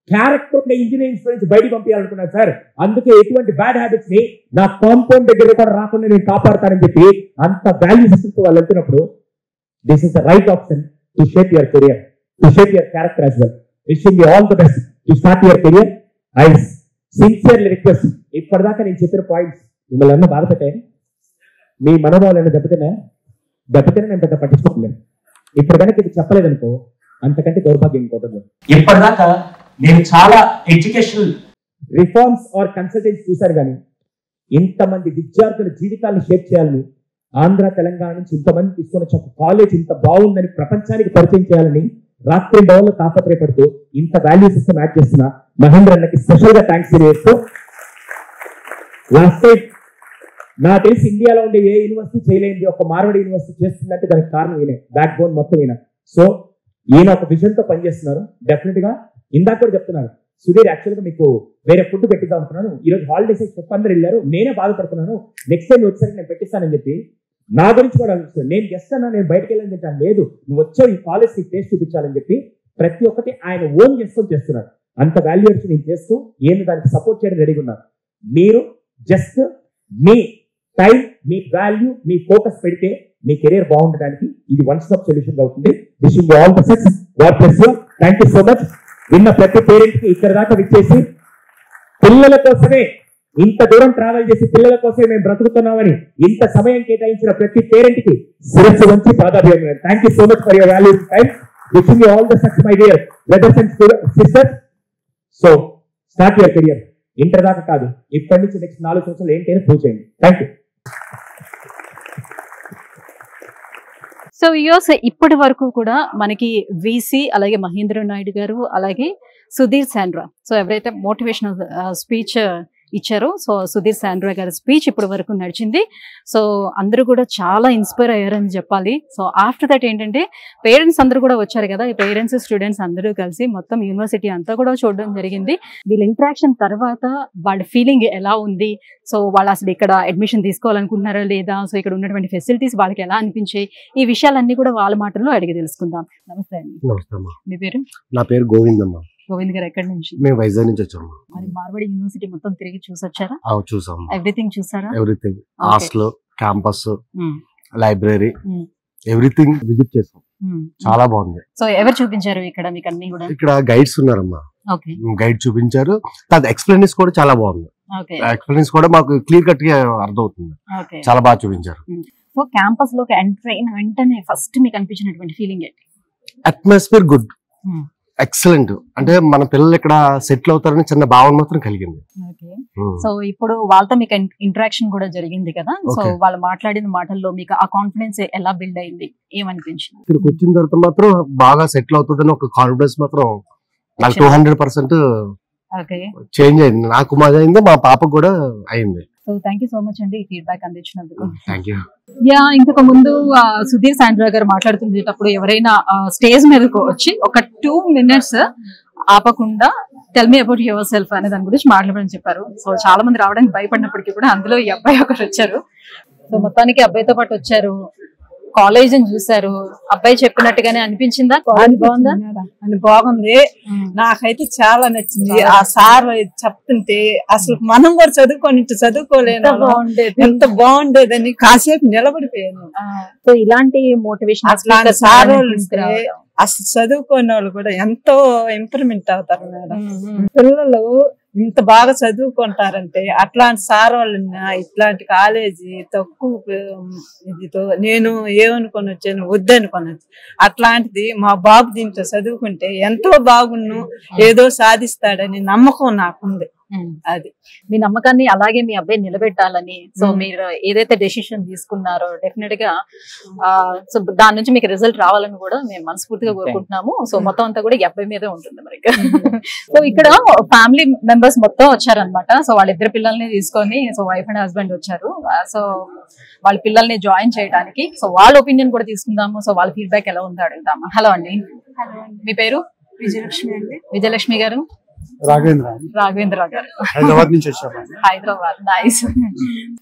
క్యారెక్టర్ ఉండే ఇంజనీరింగ్ స్టూడెంట్స్ బయట పంపించాలనుకున్నాను సార్, అందుకే ఎటువంటి బ్యాడ్ హ్యాబిట్స్ ని నా కాంపౌండ్ దగ్గర కూడా రాకుండా నేను కాపాడతానని చెప్పి అంత వాల్యూ సిస్టమ్స్ వాళ్ళు వెళ్తున్నప్పుడు this is the right option to shape your career, to shape your character as well. Wishing you all the best to start your career. I sincerely request, ఇప్పటిదాకా నేను చెప్పిన పాయింట్స్ మిమ్మల్ని అన్న బాధ పెట్టాను, మీ మనోభావాలను దెబ్బతినే నేను పెద్ద పట్టించుకోలేదు. ఇప్పుడు కనుక ఇది చెప్పలేదనుకో అంతకంటే దౌర్భాగ్యం ఇంకోటి. ఇప్పటిదాకా నేను చాలా ఎడ్యుకేషనల్ రిఫార్మ్స్ ఆర్ కన్సల్టెన్సీ చూశారు, కానీ ఇంతమంది విద్యార్థుల జీవితాలను షేప్ చేయాలని, ఆంధ్ర తెలంగాణ నుంచి ఇంతమంది తీసుకొని వచ్చి ఒక కాలేజ్ ఇంత బాగుందని ప్రపంచానికి పరిచయం చేయాలని రాత్రి భవన్లో తాపత్రయపడుతూ ఇంత వాల్యూ సిస్టమ్ యాడ్ చేస్తున్న మహేంద్ర అన్నకి స్పెషల్ గా థ్యాంక్స్ తెలియజేస్తూ, లాస్ట్ టైం నాకు తెలిసి ఇండియాలో ఉండే ఏ యూనివర్సిటీ చేయలేంది ఒక మార్వాడి యూనివర్సిటీ చేస్తుందంటే దానికి కారణం ఈయనే, బ్యాక్ బోన్ మొత్తం ఈయన. సో ఈయన ఒక విజన్ తో పనిచేస్తున్నారు. డెఫినెట్ గా ఇందాక కూడా చెప్తున్నారు, సుధీర్ యాక్చువల్ గా మీకు వేరే ఫుడ్ పెట్టిద్దాం అనుకున్నాను, ఈ రోజు హాలిడేస్ అందరూ వెళ్ళారు, నేనే బాధపడుతున్నాను, నెక్స్ట్ టైం వచ్చేసరికి నేను పెట్టిస్తానని చెప్పి నా గురించి కూడా అనిపిస్తుంది. నేను గెస్ట్ అన్నా, నేను బయటకు వెళ్ళని తింటాను, లేదు నువ్వు వచ్చావు ఈ కాలేజ్ కి టేస్ట్ చూపించాలని చెప్పి ప్రతి ఒక్కటి ఆయన ఓన్ చేసుకొని చేస్తున్నారు. అంత వాల్యూస్ నేను చేస్తూ ఏంది దానికి సపోర్ట్ చేయడం రెడీగా ఉన్నారు. మీరు జస్ట్ మీ టైం, మీ వాల్యూ, మీ ఫోకస్ పెడితే మీ కెరీర్ బాగుండడానికి ఇది వన్ స్టాప్ సొల్యూషన్ అవుతుంది. Wishing you all the success. God bless you. Thank you so much. విన్న ప్రతి పేరెంట్ కి ఇక్కడ దాకా విచ్చేసి పిల్లల కోసమే ఇంత దూరం ట్రావెల్ చేసి పిల్లల కోసమే మేము బ్రతుకుతున్నామని ఇంత సమయం కేటాయించిన ప్రతి పేరెంట్ కి శిరస్సు వంచి పాదాభివందనం. Thank you so much for your valuable time. Wishing you all the success my dear brothers and sisters. So start your career. Inter దాకా కాదు, ఇప్పటి నుంచి నెక్స్ట్ 4 సంవత్సరాలు ఏంటి అని ప్రూవ్ చేయండి. Thank you.
సో యూస్ ఇప్పటి వరకు కూడా మనకి వీసీ, అలాగే మహేంద్ర నాయుడు గారు, అలాగే సుధీర్ సాండ్రా, సో ఎవరైతే మోటివేషనల్ స్పీచ్ ఇచ్చారో, సో సుధీర్ సాండ్రా గారి స్పీచ్ ఇప్పటి వరకు నడిచింది. సో అందరూ కూడా చాలా ఇన్స్పైర్ అయ్యారని చెప్పాలి. సో ఆఫ్టర్ దట్ ఏంటంటే పేరెంట్స్ అందరూ కూడా వచ్చారు కదా, ఈ పేరెంట్స్ స్టూడెంట్స్ అందరూ కలిసి మొత్తం యూనివర్సిటీ అంతా కూడా చూడడం జరిగింది. వీళ్ళ ఇంటరాక్షన్ తర్వాత వాళ్ళ ఫీలింగ్ ఎలా ఉంది, సో వాళ్ళు అసలు ఇక్కడ అడ్మిషన్ తీసుకోవాలనుకుంటున్నారా లేదా, సో ఇక్కడ ఉన్నటువంటి ఫెసిలిటీస్ వాళ్ళకి ఎలా అనిపించాయి, ఈ విషయాలన్నీ కూడా వాళ్ళ మాటల్లో అడిగి తెలుసుకుందాం. నమస్తే అండి.
నమస్తే అమ్మా.
మీ పేరు?
నా పేరు గోవిందమ్మ.
గోవింద్ గారు ఎక్కడి నుంచి?
మేము వైజాగ్ నుంచి వచ్చాము.
మరి మార్వాడి యూనివర్సిటీ మొత్తం తిరిగి చూసొచ్చారా?
చూసాము.
ఎవ్రీథింగ్ చూసారా?
Everything, hostel, campus, library, everything visit చేసాం. చాలా బాగుంది.
సో ఎవరు చూపించారు ఇక్కడ మీకు అన్ని కూడా?
ఇక్కడ గైడ్స్ ఉన్నారమ్మా, గైడ్ చూపించారు. ఎక్స్ప్లెయిన్స్ కూడా చాలా బాగుంది. ఎక్స్ప్లెయిన్స్ కూడా మాకు క్లియర్ కట్ గా అర్థమవుతుంది. చాలా బాగా చూపించారు.
సో క్యాంపస్ లోకి ఎంటర్ అయిన వెంటనే ఫస్ట్ మీకు అనిపించినటువంటి ఫీలింగ్ ఏంటి?
Atmosphere good, excellent. అంటే మన పిల్లలు ఇక్కడ సెటిల్ అవుతారని చిన్న భావన మాత్రం కలిగింది.
సో ఇప్పుడు వాళ్ళతో మీకు ఇంటరాక్షన్ కూడా జరిగింది కదా, సో వాళ్ళు మాట్లాడిన మాటల్లో మీకు ఆ కాన్ఫిడెన్స్ ఎలా బిల్డ్ అయింది, ఏమనిపించింది?
ఇక్కడికి వచ్చిన తర్వాత మాత్రం బాగా సెటిల్ అవుతుందని ఒక కాన్ఫిడెన్స్ మాత్రం నాకు 200% చేంజ్ అయింది. నాకు మాది అయింది, మా పాపకు కూడా అయింది.
So thank you so much అండి ఈ ఫీడ్బ్యాక్ అందించినందుకు.
Thank you.
యా, ఇంతకు ముందు సుధీర్ సాండ్రా గారు మాట్లాడుతున్నప్పుడు ఎవరైనా స్టేజ్ మీదకు వచ్చి ఒక 2 minutes ఆపకుండా tell me about your self అనే దాని గురించి మాట్లాడమని చెప్పారు. సో చాలా మంది రావడానికి భయపడినప్పటికీ కూడా అందులో ఈ అబ్బాయి ఒకరు వచ్చారు. సో మొత్తానికి అబ్బాయితో పాటు వచ్చారు, కాలేజ్ అని చూసారు, అబ్బాయి చెప్పినట్టుగానే అనిపించిందా? బాగుందా?
బాగుంది. నాకైతే చాలా నచ్చింది. ఆ సార్ చెప్తుంటే అసలు మనం కూడా చదువుకోలేను, ఎంత బాగుండేదని కాసేపు నిలబడిపోయాను.
సో ఇలాంటి మోటివేషన్
సార్ అసలు చదువుకునే వాళ్ళు కూడా ఎంతో ఇంప్రూవ్మెంట్ అవుతారు మేడం. పిల్లలు ఇంత బాగా చదువుకుంటారంటే అట్లాంటి సార్ వాళ్ళని ఇట్లాంటి కాలేజీ తక్కువ ఇదితో నేను ఏమనుకొని వచ్చాను వద్దనుకొని వచ్చాను. అట్లాంటిది మా బాబు దీంట్లో చదువుకుంటే ఎంతో బాగున్ను ఏదో సాధిస్తాడని నమ్మకం నాకుంది. అది
మీ నమ్మకాన్ని అలాగే మీ అబ్బాయి నిలబెట్టాలని, సో మీరు ఏదైతే డెసిషన్ తీసుకున్నారో డెఫినెట్ గా సో దాని నుంచి మీకు రిజల్ట్ రావాలని కూడా మేము మనస్ఫూర్తిగా కోరుకుంటున్నాము. సో మొత్తం అంతా కూడా ఈ అబ్బాయి మీదే ఉంటుంది మరి. సో ఇక్కడ ఫ్యామిలీ మెంబర్స్ మొత్తం వచ్చారనమాట. సో వాళ్ళిద్దరు పిల్లల్ని తీసుకొని, సో వైఫ్ అండ్ హస్బెండ్ వచ్చారు. సో వాళ్ళ పిల్లల్ని జాయిన్ చేయడానికి, సో వాళ్ళ ఒపీనియన్ కూడా తీసుకుందాము. సో వాళ్ళ ఫీడ్బ్యాక్ ఎలా ఉందో అడుగుదాము. హలో అండి, మీ పేరు?
విజయలక్ష్మి అండి.
విజయలక్ష్మి గారు. రాఘవేంద్ర గారు
హైదరాబాద్ నుంచి వచ్చారు.
హైదరాబాద్. నైస్.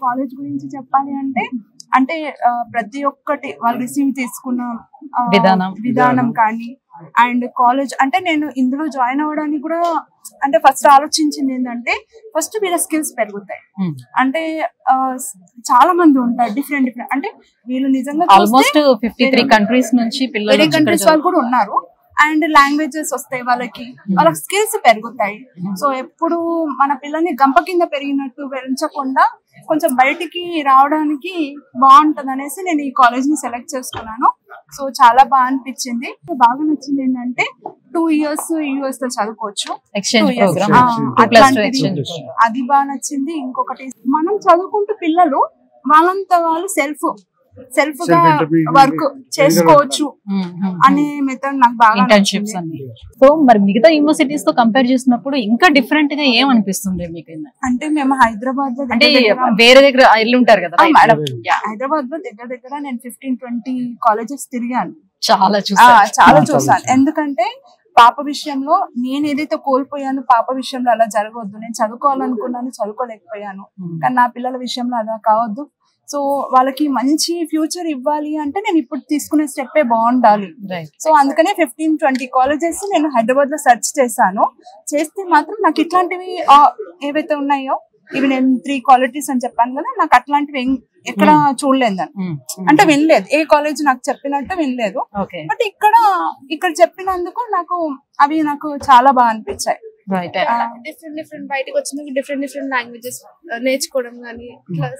కాలేజ్ గురించి చెప్పాలి అంటే ప్రతి ఒక్కటి వాళ్ళు రిసీవ్ తీసుకున్న విధానం కానీ అండ్ కాలేజ్ అంటే నేను ఇందులో జాయిన్ అవ్వడానికి కూడా అంటే ఫస్ట్ ఆలోచించింది ఏంటంటే ఫస్ట్ వీళ్ళ స్కిల్స్ పెరుగుతాయి. అంటే చాలా మంది ఉంటారు డిఫరెంట్ అంటే వీళ్ళు నిజంగా
ఆల్మోస్ట్ 53 కంట్రీస్ నుంచి పిల్లలు
కంట్రీస్ వాళ్ళు కూడా ఉన్నారు. అండ్ లాంగ్వేజెస్ వస్తాయి, వాళ్ళకి స్కిల్స్ పెరుగుతాయి. సో ఎప్పుడు మన పిల్లల్ని గంప కింద పెరిగినట్టు పెంచకుండా కొంచెం బయటికి రావడానికి బాగుంటది అనేసి నేను ఈ కాలేజ్ ని సెలెక్ట్ చేసుకున్నాను. సో చాలా బాగా అనిపించింది. బాగా నచ్చింది ఏంటంటే 2 years US లో చదువుకోవచ్చు, అది బాగా నచ్చింది. ఇంకొకటి మనం చదువుకుంటూ పిల్లలు వాళ్ళంతా వాళ్ళు సెల్ఫ్ గా వర్క్ చేసుకోవచ్చు అనే మెథడ్ నాకు బాగా నచ్చింది.
సో మరి మిగతా యూనివర్సిటీస్ తో కంపేర్ చేసినప్పుడు ఇంకా డిఫరెంట్ గా ఏమనిపిస్తుంది మీకు?
అంటే మేము హైదరాబాద్ లో
అంటే వేరే దగ్గర ఇల్లు ఉంటారు కదా
మేడం, హైదరాబాద్ లో దగ్గర నేను 15-20 కాలేజెస్ తిరిగాను.
చాలా
చూసాను. ఎందుకంటే పాప విషయంలో నేను ఏదైతే కోల్పోయాను, పాప విషయంలో అలా జరగవద్దు. నేను చదువుకోవాలనుకున్నాను, చదువుకోలేకపోయాను. కానీ నా పిల్లల విషయంలో అలా కావద్దు. సో వాళ్ళకి మంచి ఫ్యూచర్ ఇవ్వాలి అంటే నేను ఇప్పుడు తీసుకునే స్టెప్పే బాగుండాలి. సో అందుకనే 15-20 కాలేజెస్ నేను హైదరాబాద్ లో సెర్చ్ చేస్తే మాత్రం నాకు ఇట్లాంటివి ఏవైతే ఉన్నాయో, ఇవి నేను 3 క్వాలిటీస్ అని చెప్పాను కదా, నాకు అట్లాంటివి ఎక్కడ చూడలేదు. అంటే వినలేదు, ఏ కాలేజ్ నాకు చెప్పినట్టు వినలేదు. బట్ ఇక్కడ చెప్పినందుకు అవి నాకు చాలా బాగా అనిపించాయి.
డిఫరెంట్ బయటకు వచ్చిన డిఫరెంట్ లాంగ్వేజెస్ నేర్చుకోవడం కానీ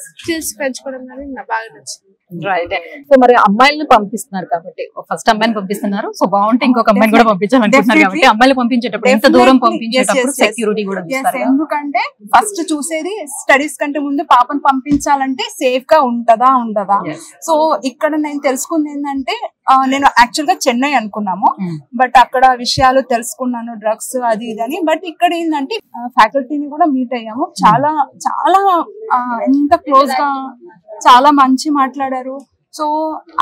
స్కిల్స్ పెంచుకోవడం కానీ నాకు బాగా నచ్చింది.
రైట్. సో మరి అమ్మాయిలను పంపిస్తున్నారు కాబట్టి, ఫస్ట్ అమ్మాయిని పంపిస్తున్నారు, సో బాగుంటే ఇంకొక అమ్మాయిని కూడా పంపించాలనుకుంటున్నారు కాబట్టి అమ్మాయిలు పంపించేటప్పుడు ఎంత దూరం పంపించేటప్పుడు సెక్యూరిటీ కూడా చూస్తారు.
ఎందుకంటే ఫస్ట్ చూసేది స్టడీస్ కంటే ముందు పాపను పంపించాలంటే సేఫ్ గా ఉండదా. సో ఇక్కడ నేను తెలుసుకుంది ఏంటంటే, నేను యాక్చువల్ గా చెన్నై అనుకున్నాము, బట్ అక్కడ విషయాలు తెలుసుకున్నాను, డ్రగ్స్ అది ఇదని. బట్ ఇక్కడ ఏంటంటే ఫ్యాకల్టీని కూడా మీట్ అయ్యాము, చాలా చాలా ఎంత క్లోజ్ గా చాలా మంచి మాట్లాడారు. సో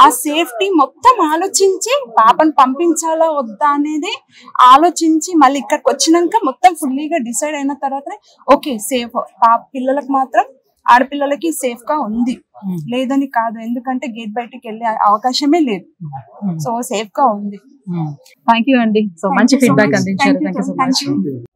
ఆ సేఫ్టీ మొత్తం ఆలోచించి పాపను పంపించాలా వద్దా అనేది ఆలోచించి మళ్ళీ ఇక్కడికి వచ్చినాక మొత్తం ఫుల్లీగా డిసైడ్ అయిన తర్వాత ఓకే సేఫ్ పిల్లలకు మాత్రం, ఆడపిల్లలకి సేఫ్ గా ఉంది, లేదని కాదు. ఎందుకంటే గేట్ బయటికి వెళ్ళే అవకాశమే లేదు. సో సేఫ్ గా ఉంది.
థ్యాంక్ యూ అండి. సో మంచి ఫీడ్బ్యాక్ అందించారు. Thank you so much.